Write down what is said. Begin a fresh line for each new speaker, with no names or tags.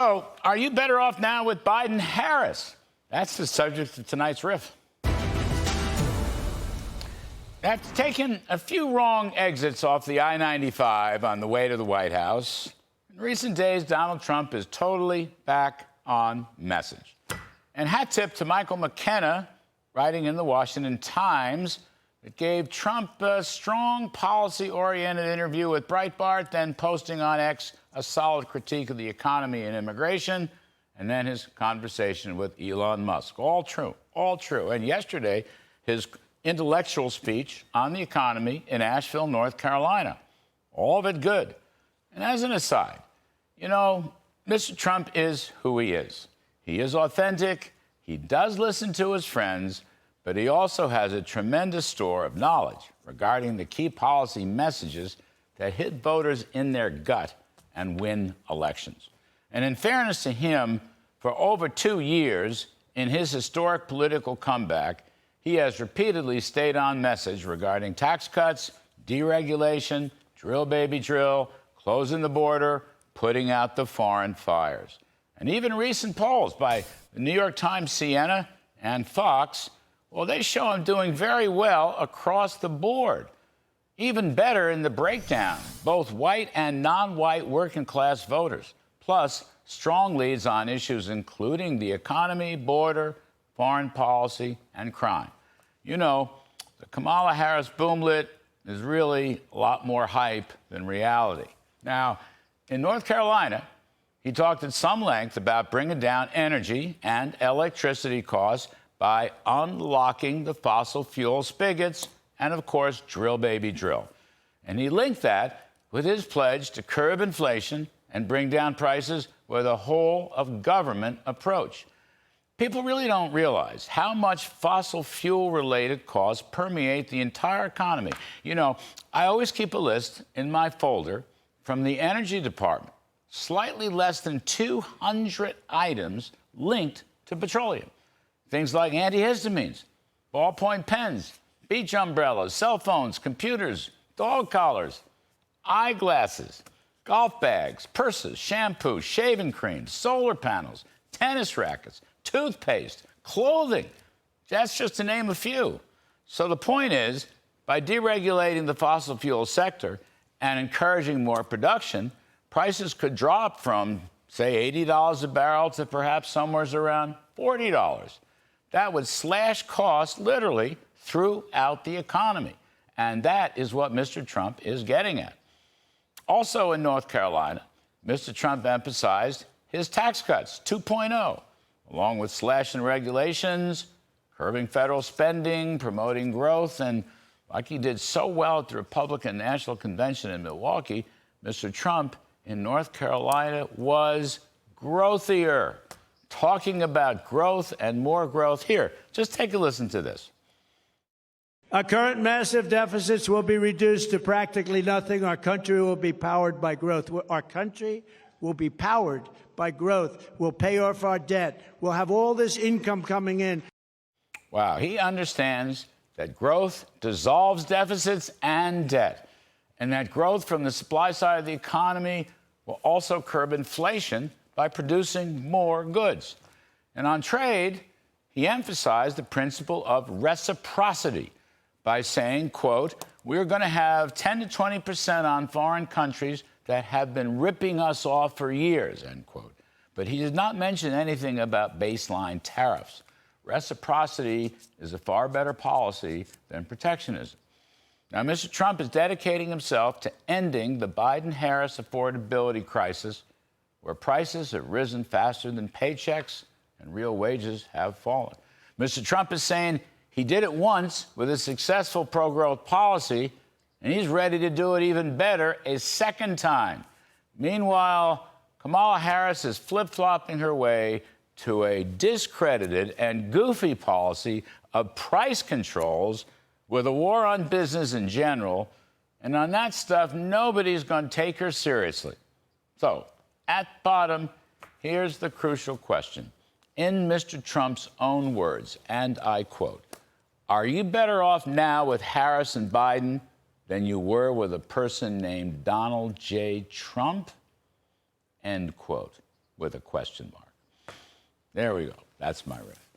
Oh, are you better off now with Biden-Harris? That's the subject of tonight's riff. After taking a few wrong exits off the I-95 on the way to the White House, in recent days, Donald Trump is totally back on message. And hat tip to Michael McKenna, writing in the Washington Times, that gave Trump a strong policy-oriented interview with Breitbart, then posting on X a solid critique of the economy and immigration, and then his conversation with Elon Musk. All true, all true. And yesterday, his intellectual speech on the economy in Asheville, North Carolina. All of it good. And as an aside, you know, Mr. Trump is who he is. He is authentic. He does listen to his friends, but he also has a tremendous store of knowledge regarding the key policy messages that hit voters in their gut and win elections. And in fairness to him, for over 2 years, in his historic political comeback, he has repeatedly stayed on message regarding tax cuts, deregulation, drill baby drill, closing the border, putting out the foreign fires. And even recent polls by the New York Times, Siena, and Fox, well, they show him doing very well across the board. Even better in the breakdown, both white and non-white working class voters, plus strong leads on issues including the economy, border, foreign policy, and crime. You know, the Kamala Harris boomlet is really a lot more hype than reality. Now, in North Carolina, he talked at some length about bringing down energy and electricity costs by unlocking the fossil fuel spigots and, of course, drill baby drill. And he linked that with his pledge to curb inflation and bring down prices with a whole-of-government approach. People really don't realize how much fossil fuel-related costs permeate the entire economy. You know, I always keep a list in my folder from the Energy Department, slightly less than 200 items linked to petroleum. Things like antihistamines, ballpoint pens, beach umbrellas, cell phones, computers, dog collars, eyeglasses, golf bags, purses, shampoo, shaving creams, solar panels, tennis rackets, toothpaste, clothing. That's just to name a few. So the point is, by deregulating the fossil fuel sector and encouraging more production, prices could drop from, say, $80 a barrel to perhaps somewhere around $40. That would slash costs literally throughout the economy. And that is what Mr. Trump is getting at. Also in North Carolina, Mr. Trump emphasized his tax cuts 2.0, along with slashing regulations, curbing federal spending, promoting growth, and like he did so well at the Republican National Convention in Milwaukee, Mr. Trump in North Carolina was growthier, talking about growth and more growth. Here, just take a listen to this.
Our current massive deficits will be reduced to practically nothing. Our country will be powered by growth. Our country will be powered by growth. We'll pay off our debt. We'll have all this income coming in.
Wow, he understands that growth dissolves deficits and debt, and that growth from the supply side of the economy will also curb inflation by producing more goods. And on trade, he emphasized the principle of reciprocity by saying, quote, we're going to have 10 to 20% on foreign countries that have been ripping us off for years, end quote. But he did not mention anything about baseline tariffs. Reciprocity is a far better policy than protectionism. Now, Mr. Trump is dedicating himself to ending the Biden-Harris affordability crisis, where prices have risen faster than paychecks and real wages have fallen. Mr. Trump is saying he did it once with a successful pro-growth policy, and he's ready to do it even better a second time. Meanwhile, Kamala Harris is flip-flopping her way to a discredited and goofy policy of price controls with a war on business in general. And on that stuff, nobody's going to take her seriously. So, at bottom, here's the crucial question. In Mr. Trump's own words, and I quote, are you better off now with Harris and Biden than you were with a person named Donald J. Trump? End quote. with a question mark. There we go. That's my riff.